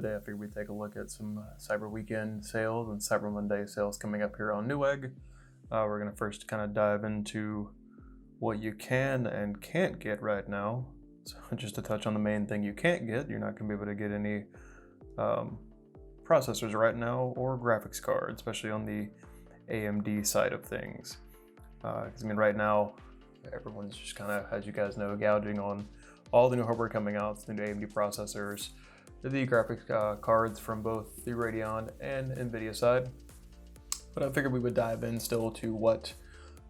Today I figured we'd take a look at some Cyber Weekend sales and Cyber Monday sales coming up here on Newegg. We're going to first kind of dive into what you can and can't get right now. So just to touch on the main thing you can't get, you're not going to be able to get any processors right now or graphics cards, especially on the AMD side of things. Because right now everyone's just kind of, as you guys know, gouging on all the new hardware coming out, the new AMD processors, the graphics cards from both the Radeon and NVIDIA side. But I figured we would dive in still to what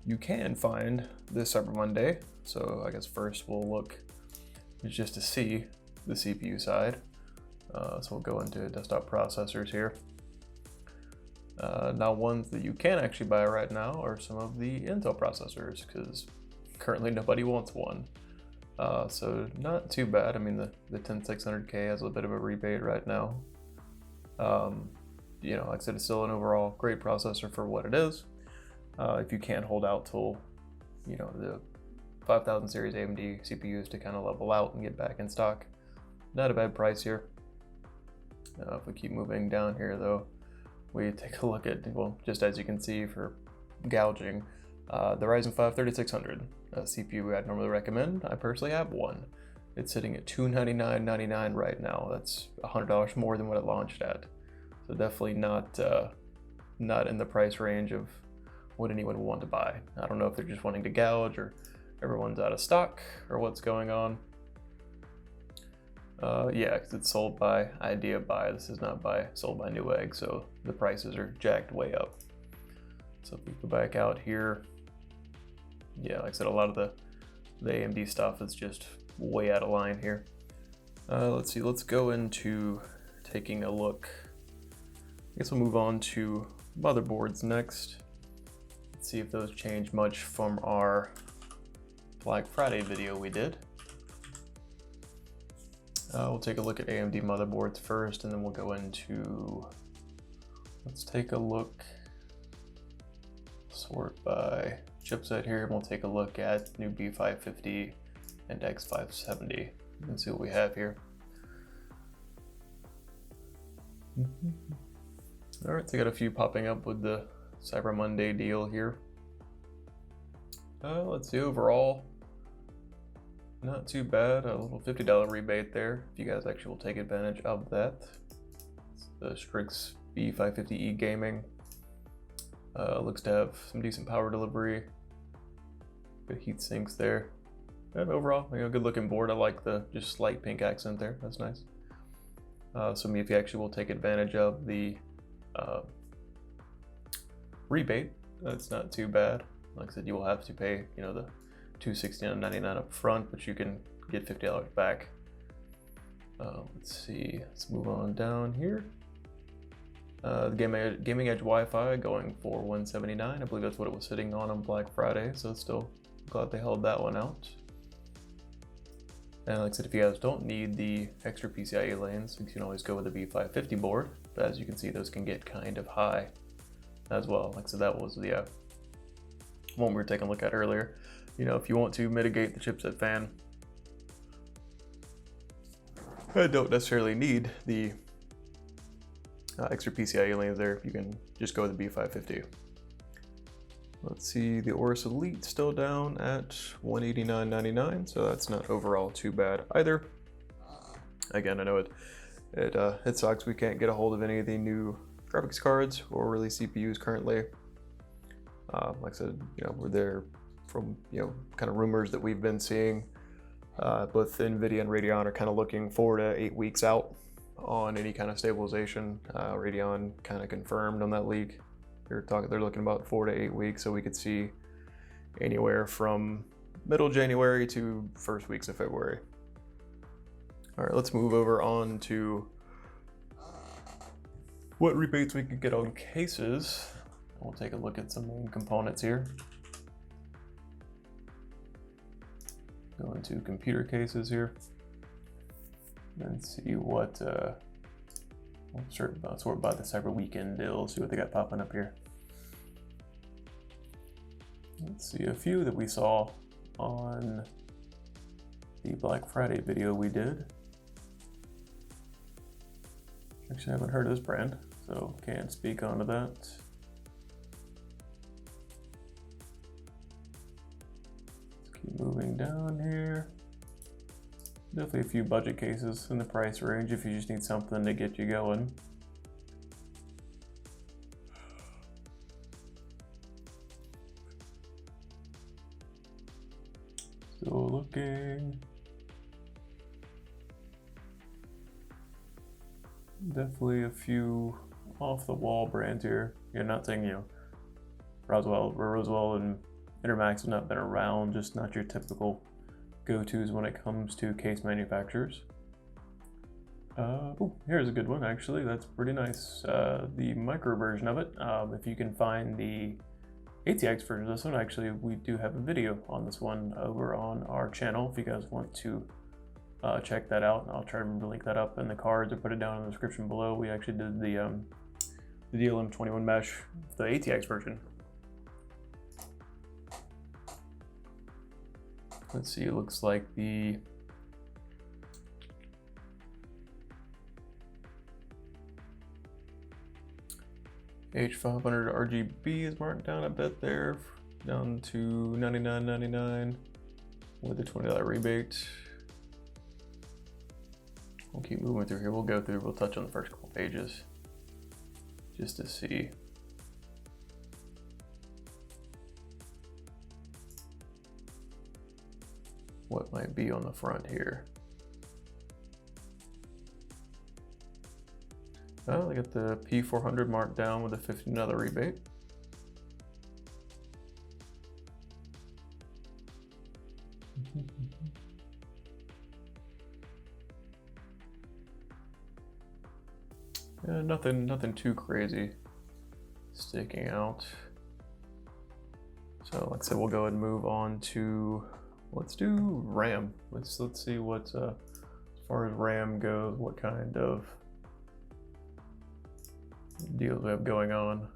you can find this Cyber Monday. So I guess first we'll look just to see the CPU side. So we'll go into desktop processors here. Now ones that you can actually buy right now are some of the Intel processors, because currently nobody wants one. So not too bad. I mean, the 10600K has a bit of a rebate right now. You know, like I said, it's still an overall great processor for what it is. If you can't hold out till, you know, the 5000 series AMD CPUs to kind of level out and get back in stock, not a bad price here. If we keep moving down here though, we take a look at, well, just as you can see for gouging, the Ryzen 5 3600 CPU I'd normally recommend. I personally have one. It's sitting at $299.99 right now. That's $100 more than what it launched at. So definitely not in the price range of what anyone would want to buy. I don't know if they're just wanting to gouge or everyone's out of stock or what's going on. Yeah, because it's sold by IdeaBuy. This is not sold by Newegg, so the prices are jacked way up. So if we go back out here, yeah, like I said, a lot of the AMD stuff is just way out of line here. Let's see, let's go into taking a look. I guess we'll move on to motherboards next. Let's see if those change much from our Black Friday video we did. We'll take a look at AMD motherboards first, and then we'll go into, let's take a look, sort by chipset here, and we'll take a look at new B550 and X570 and see what we have here. All right, so I got a few popping up with the Cyber Monday deal here. Let's see, overall, not too bad. A little $50 rebate there, if you guys actually will take advantage of that. It's the Strix B550E Gaming. Looks to have some decent power delivery. Good heat sinks there. And overall, you know, good looking board. I like the just slight pink accent there. That's nice. So if you actually will take advantage of the rebate, that's not too bad. Like I said, you will have to pay, you know, the $269.99 up front, but you can get $50 back. Let's see, let's move on down here. The Gaming Edge Wi-Fi going for $179. I believe that's what it was sitting on Black Friday, so still glad they held that one out. And like I said, if you guys don't need the extra PCIe lanes, you can always go with the B550 board, but as you can see, those can get kind of high as well. Like I said, that was the one we were taking a look at earlier. You know, if you want to mitigate the chipset fan, I don't necessarily need the extra PCIe lanes there. You can just go with the B550. Let's see, the Aorus Elite still down at $189.99, so that's not overall too bad either. Again, I know it sucks we can't get a hold of any of the new graphics cards or really CPUs currently. Like I said, you know, we're there from, you know, kind of rumors that we've been seeing. Both NVIDIA and Radeon are kind of looking 4 to 8 weeks out on any kind of stabilization. Radeon kind of confirmed on that leak. They're looking about 4 to 8 weeks, so we could see anywhere from middle January to first weeks of February. All right, let's move over on to what rebates we could get on cases. We'll take a look at some main components here. Go into computer cases here and see what we'll sort by the Cyber Weekend deal, see what they got popping up here. Let's see a few that we saw on the Black Friday video we did. Actually, I haven't heard of this brand, so can't speak onto that. Let's keep moving down here. Definitely a few budget cases in the price range if you just need something to get you going. Still looking. Definitely a few off-the-wall brands here. You're not saying, you know, Roswell and Intermax have not been around, just not your typical go-tos when it comes to case manufacturers. Oh, here's a good one actually. That's pretty nice. The micro version of it. If you can find the ATX version of this one, actually, we do have a video on this one over on our channel. If you guys want to check that out, I'll try to link that up in the cards or put it down in the description below. We actually did the DLM21 mesh, the ATX version. Let's see, it looks like the H500 RGB is marked down a bit there, down to $99.99 with a $20 rebate. We'll keep moving through here. We'll touch on the first couple pages just to see. What might be on the front here. Oh, they got the P400 marked down with a $15 rebate. Yeah, nothing too crazy sticking out. So like I said, we'll go ahead and move on to, let's do RAM. Let's see what, as far as RAM goes, what kind of deals we have going on.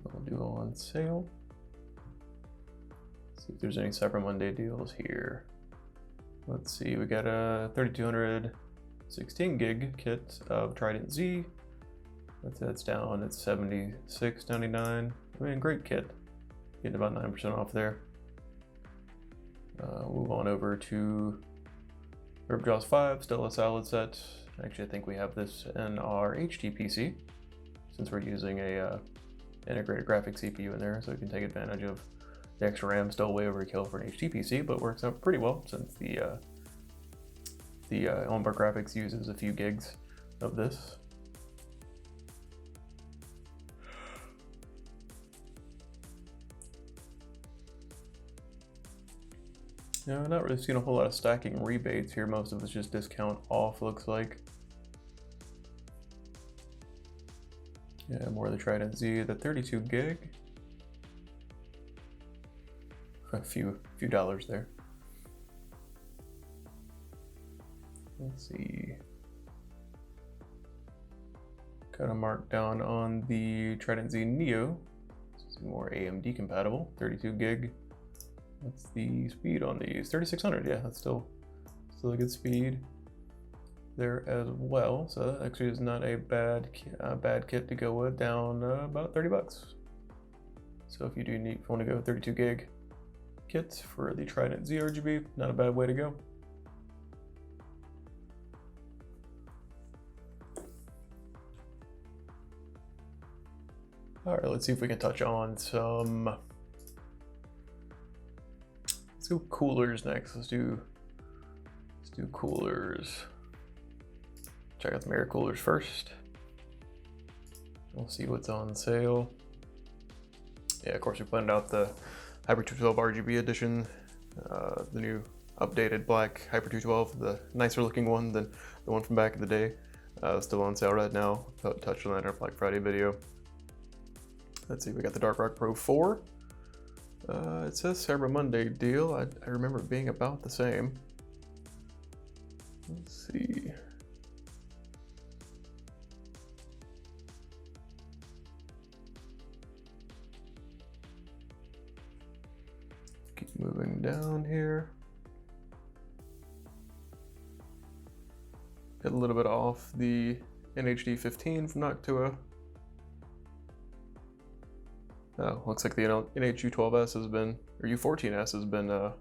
We'll do on sale. See if there's any Cyber Monday deals here. Let's see, we got a 3200 16 gig kit of Trident Z. That's down at $76.99. I mean, great kit. Getting about 9% off there. Move on over to Herb Jaws 5, still a solid set. Actually, I think we have this in our HTPC since we're using a integrated graphic CPU in there, so we can take advantage of the extra RAM. Still way overkill for an HTPC, but works out pretty well since the onboard graphics uses a few gigs of this. No, not really seeing a whole lot of stacking rebates here. Most of it's just discount off, looks like. Yeah, more of the Trident Z, the 32 gig. A few dollars there. Let's see. Kind of marked down on the Trident Z Neo. This is more AMD compatible, 32 gig. What's the speed on these? 3600, yeah, that's still a good speed there as well. So that actually is not a bad kit to go with, down about 30 bucks. So if you want to go 32 gig kit for the Trident Z RGB, not a bad way to go. All right, let's see if we can touch on some. Let's do coolers next. Let's do coolers. Check out the mirror coolers first. We'll see what's on sale. Yeah, of course we pointed out the Hyper 212 RGB edition, the new updated black Hyper 212, the nicer looking one than the one from back in the day. Still on sale right now. Touched on that in our Black Friday video. Let's see, we got the Dark Rock Pro 4. It says Cyber Monday deal. I remember it being about the same. Let's see. Keep moving down here. Get a little bit off the NHD 15 from Noctua. Oh, looks like the NH-U12S has been, or U14S has been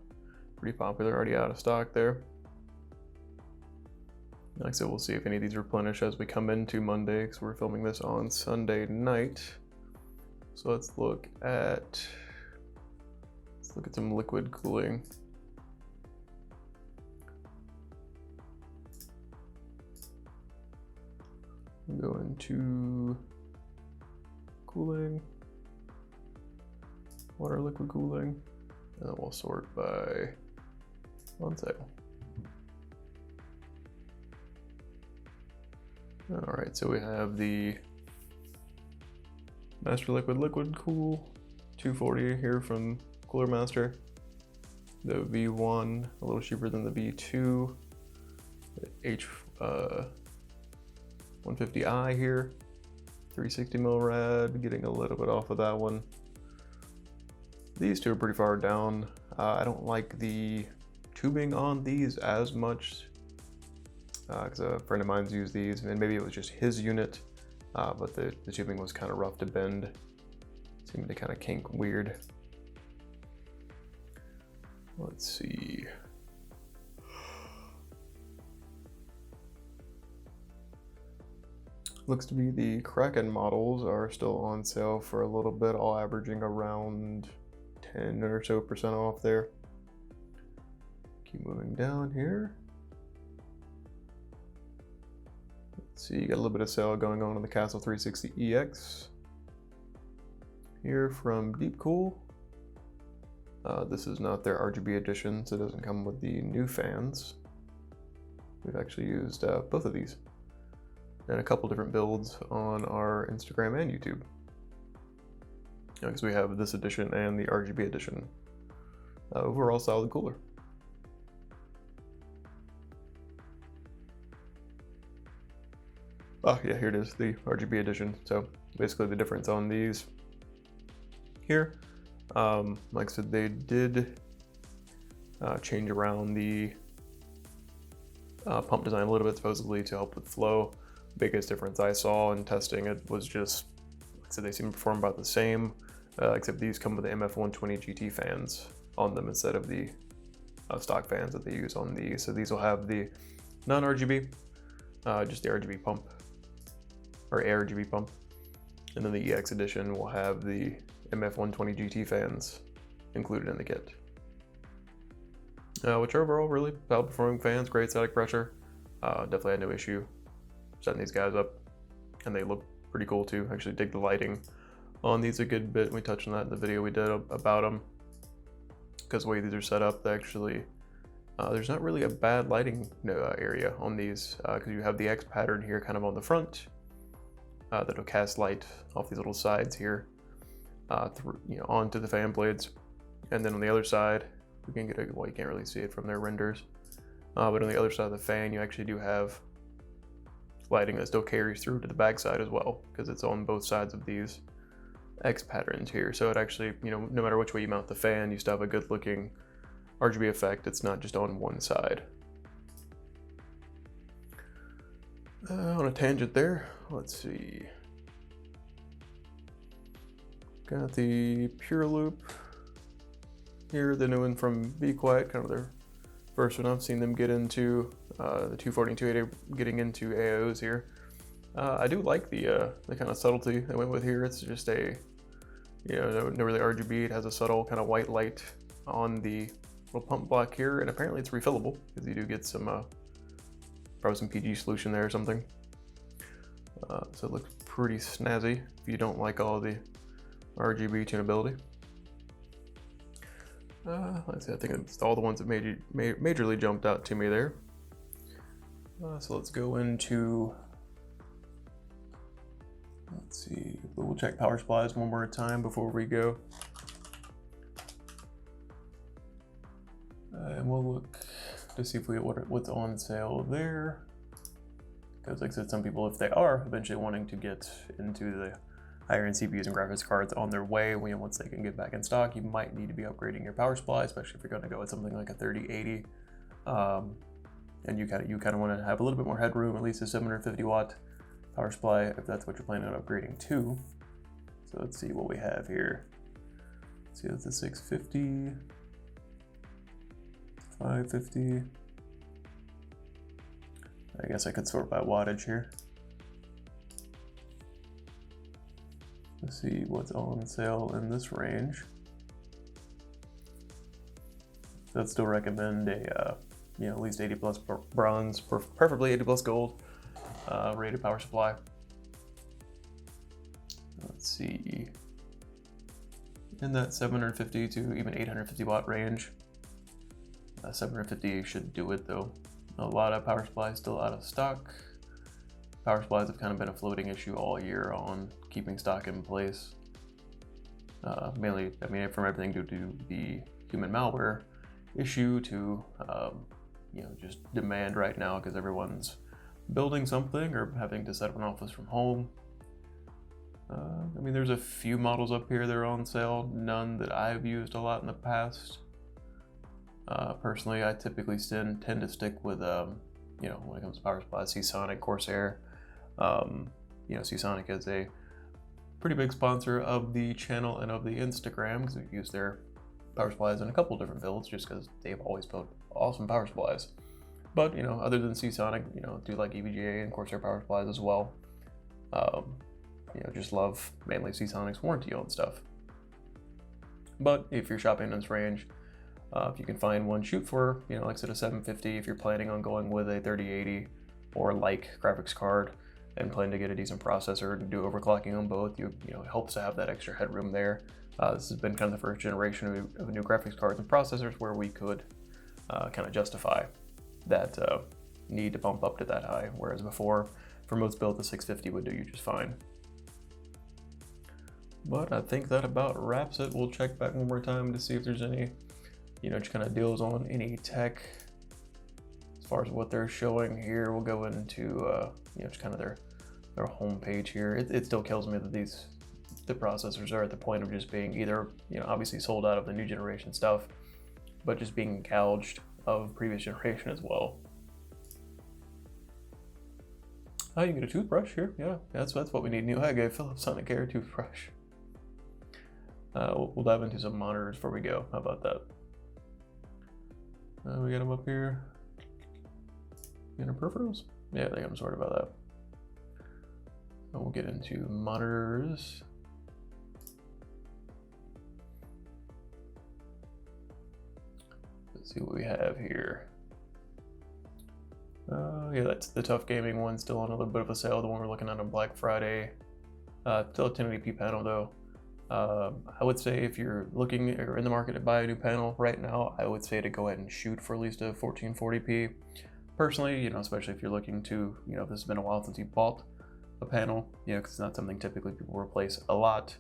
pretty popular, already out of stock there. Like I said, we'll see if any of these replenish as we come into Monday, because we're filming this on Sunday night. So let's look at some liquid cooling. Go into cooling, water, liquid cooling, and then we'll sort by on sale. All right, so we have the Master Liquid Cool 240 here from Cooler Master. The V1, a little cheaper than the V2. The H150i here, 360 mil rad, getting a little bit off of that one. These two are pretty far down. I don't like the tubing on these as much, because a friend of mine's used these, and maybe it was just his unit, but the tubing was kind of rough to bend. Seemed to kind of kink weird. Let's see. Looks to be the Kraken models are still on sale for a little bit, all averaging around 10 or so % off there. Keep moving down here. Let's see, you got a little bit of sale going on the Castle 360 EX. Here from Deep Cool. This is not their RGB edition, so it doesn't come with the new fans. We've actually used both of these and a couple different builds on our Instagram and YouTube. Because we have this edition and the RGB edition. Overall solid cooler. Oh yeah, here it is, the RGB edition. So basically the difference on these here, like I said, they did change around the pump design a little bit, supposedly to help with flow. Biggest difference I saw in testing it was just, like I said, they seem to perform about the same, except these come with the MF120 GT fans on them instead of the stock fans that they use on these. So these will have the non-RGB, just the RGB pump, or ARGB pump. And then the EX edition will have the MF120 GT fans included in the kit. Which are overall really well-performing fans, great static pressure. Definitely had no issue setting these guys up, and they look pretty cool too. Actually dig the lighting on these a good bit. We touched on that in the video we did about them, because the way these are set up, they actually there's not really a bad lighting area on these, because you have the X pattern here kind of on the front that'll cast light off these little sides here through, onto the fan blades, and then on the other side we can get well, you can't really see it from their renders, but on the other side of the fan you actually do have lighting that still carries through to the back side as well, because it's on both sides of these X patterns here. So it actually, no matter which way you mount the fan, you still have a good looking RGB effect. It's not just on one side. On a tangent there, let's see. Got the Pure Loop here, the new one from Be Quiet, kind of their first one I've seen them get into. The 240 and 280 getting into AOs here. I do like the kind of subtlety they went with here. It's just a, no really RGB. It has a subtle kind of white light on the little pump block here, and apparently it's refillable, because you do get some probably some PG solution there or something. So it looks pretty snazzy if you don't like all the RGB tunability. Let's see, I think it's all the ones that majorly jumped out to me there. So let's go into, let's see, we'll check power supplies one more time before we go. And we'll look to see if we what's on sale there. Because like I said, some people, if they are eventually wanting to get into the higher end CPUs and graphics cards on their way, once they can get back in stock, you might need to be upgrading your power supply, especially if you're going to go with something like a 3080. and you kind of want to have a little bit more headroom, at least a 750 watt power supply if that's what you're planning on upgrading to. So let's see what we have here. Let's see, that's a 650, 550. I guess I could sort by wattage here. Let's see what's on sale in this range. So I'd still recommend a at least 80 plus bronze, preferably 80 plus gold rated power supply. Let's see, in that 750 to even 850 watt range. 750 should do it though. A lot of power supplies still out of stock. Power supplies have kind of been a floating issue all year on keeping stock in place. Mainly, I mean, from everything due to the human malware issue to just demand right now because everyone's building something or having to set up an office from home. I mean, there's a few models up here that are on sale, none that I've used a lot in the past. Personally, I typically tend to stick with, when it comes to power supplies, Seasonic, Corsair. Seasonic is a pretty big sponsor of the channel and of the Instagram because we've used their power supplies in a couple different builds just because they've always built awesome power supplies. But, other than Seasonic, do like EVGA and Corsair power supplies as well. Just love mainly Seasonic's warranty on stuff. But if you're shopping in this range, if you can find one, shoot for, like I said, a 750 if you're planning on going with a 3080 or like graphics card and plan to get a decent processor and do overclocking on both. It helps to have that extra headroom there. This has been kind of the first generation of new graphics cards and processors where we could kind of justify that need to bump up to that high, whereas before, for most builds, the 650 would do you just fine. But I think that about wraps it. We'll check back one more time to see if there's any, just kind of deals on any tech. As far as what they're showing here, we'll go into, just kind of their homepage here. It still kills me that the processors are at the point of just being either, obviously sold out of the new generation stuff, but just being gouged of previous generation as well. Oh, you get a toothbrush here. Yeah, that's what we need. Newegg, a Philips Sonicare toothbrush. We'll dive into some monitors before we go. How about that? We got them up here. Inner peripherals? Yeah, I think I'm sorry about that. And we'll get into monitors. Let's see what we have here. Yeah, that's the Tough Gaming one, still on a little bit of a sale, the one we're looking at on Black Friday. Still a 1080p panel though. I would say if you're looking or in the market to buy a new panel right now, I would say to go ahead and shoot for at least a 1440p. Personally, especially if you're looking to, if this has been a while since you bought a panel, because it's not something typically people replace a lot.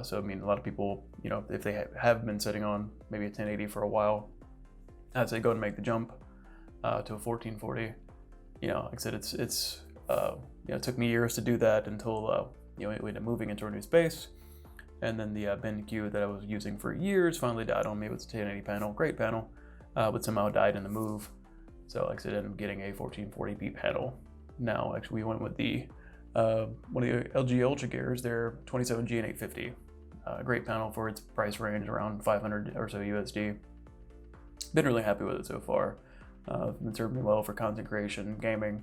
So, I mean, a lot of people, if they have been sitting on maybe a 1080 for a while, I'd say go and make the jump to a 1440. Like I said, it took me years to do that until, we ended up moving into a new space. And then the BenQ that I was using for years finally died on me. It was a 1080 panel, great panel, but somehow died in the move. So, like I said, I ended up getting a 1440p panel. Now, actually, we went with the one of the LG Ultra Gears, their 27G and 850. Great panel for its price range, around 500 or so USD. Been really happy with it so far. Been serving me well for content creation, gaming,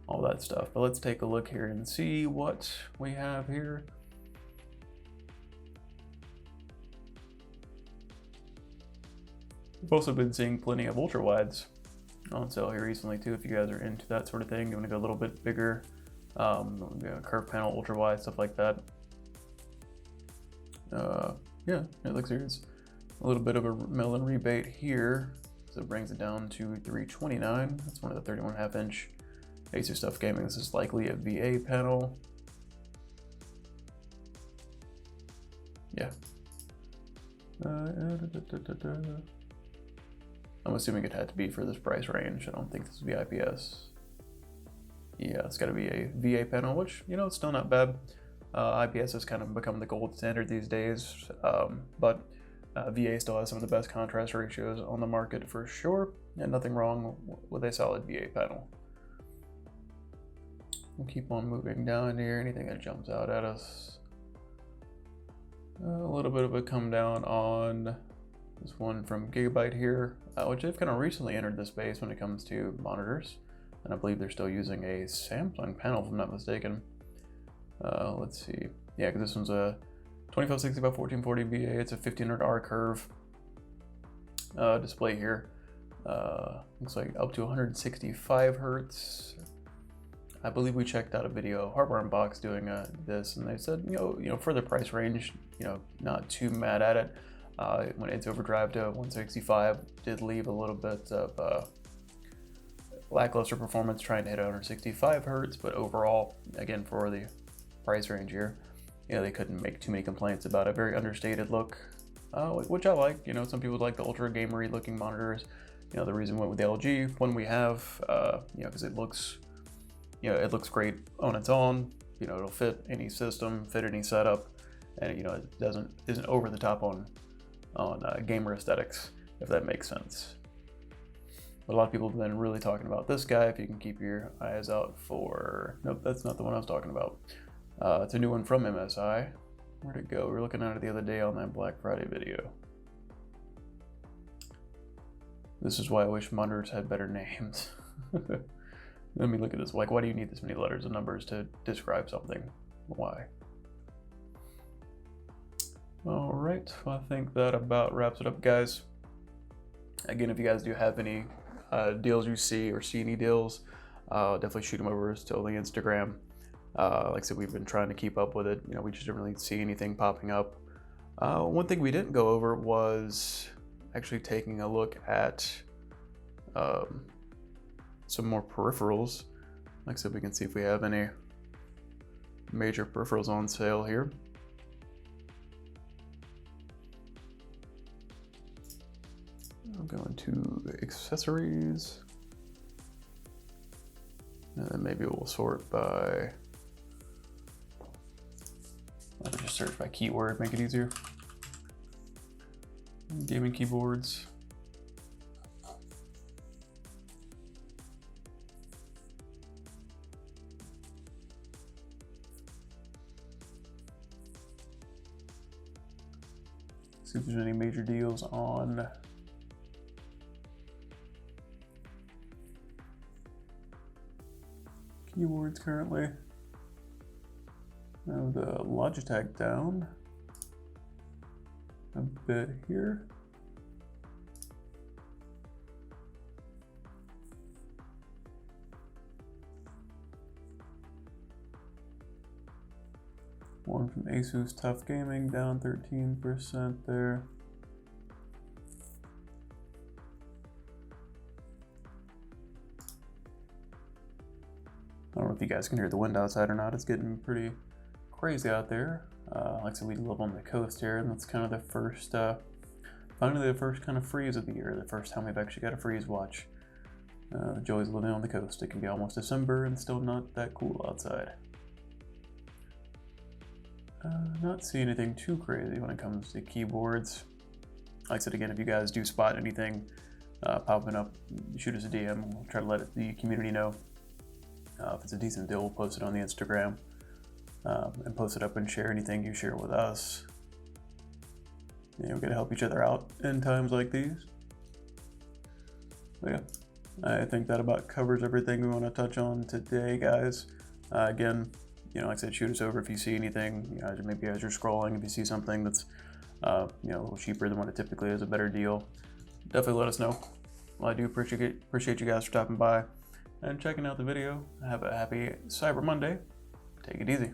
all that stuff. But let's take a look here and see what we have here. We've also been seeing plenty of ultra wides on sale here recently too. If you guys are into that sort of thing, you want to go a little bit bigger, curved panel, ultra wide, stuff like that. Yeah, it looks like it's a little bit of a melon rebate here, so it brings it down to $329. That's one of the 31.5 inch Acer Stuff Gaming. This is likely a VA panel. Yeah. I'm assuming it had to be for this price range. I don't think this would be IPS. Yeah, it's got to be a VA panel, which, it's still not bad. IPS has kind of become the gold standard these days, but VA still has some of the best contrast ratios on the market for sure. Yeah, nothing wrong with a solid VA panel. We'll keep on moving down here. Anything that jumps out at us. A little bit of a come down on this one from Gigabyte here, which they've kind of recently entered the space when it comes to monitors. And I believe they're still using a Samsung panel, if I'm not mistaken. Let's see. Yeah, because this one's a 2560 by 1440 VA. It's a 1500R curve display here. Looks like up to 165 hertz. I believe we checked out a video, Hardware Unbox, doing this, and they said, you know, for the price range, not too mad at it. When it's overdrive to 165, did leave a little bit of lackluster performance trying to hit 165 hertz, but overall, again, for the price range here, they couldn't make too many complaints about a very understated look, which I like. Some people like the ultra gamery looking monitors. The reason we went with the LG one we have, because it looks great on its own. It'll fit any system, fit any setup, and it isn't over the top on gamer aesthetics, if that makes sense. But a lot of people have been really talking about this guy. If you can keep your eyes out for, nope, that's not the one I was talking about. It's a new one from MSI. Where'd it go? We were looking at it the other day on that Black Friday video. This is why I wish monitors had better names. Let me look at this. Like, why do you need this many letters and numbers to describe something? Why? All right, well, I think that about wraps it up, guys. Again, if you guys do have any deals you see or see any deals, definitely shoot them over to the Instagram. Like I said, we've been trying to keep up with it. We just didn't really see anything popping up. One thing we didn't go over was actually taking a look at some more peripherals. Like I said, we can see if we have any major peripherals on sale here. I'm going to accessories, and then maybe we'll sort by, I'll just search by keyword, make it easier. Gaming keyboards. See if there's any major deals on keyboards currently. Now the Logitech down a bit here. One from Asus Tough Gaming down 13% there. I don't know if you guys can hear the wind outside or not. It's getting pretty crazy out there. Like I said, we live on the coast here, and that's kind of the first, finally the first kind of freeze of the year. The first time we've actually got a freeze watch. The joys of living on the coast. It can be almost December and still not that cool outside. Not see anything too crazy when it comes to keyboards. Like I said, again, if you guys do spot anything popping up, shoot us a DM and we'll try to let the community know. If it's a decent deal, we'll post it on the Instagram and post it up and share anything you share with us. We're going to help each other out in times like these. But yeah, I think that about covers everything we want to touch on today, guys. Again, like I said, shoot us over if you see anything. Maybe as you're scrolling, if you see something that's a little cheaper than what it typically is, a better deal, definitely let us know. Well, I do appreciate you guys for stopping by and checking out the video. Have a happy Cyber Monday. Take it easy.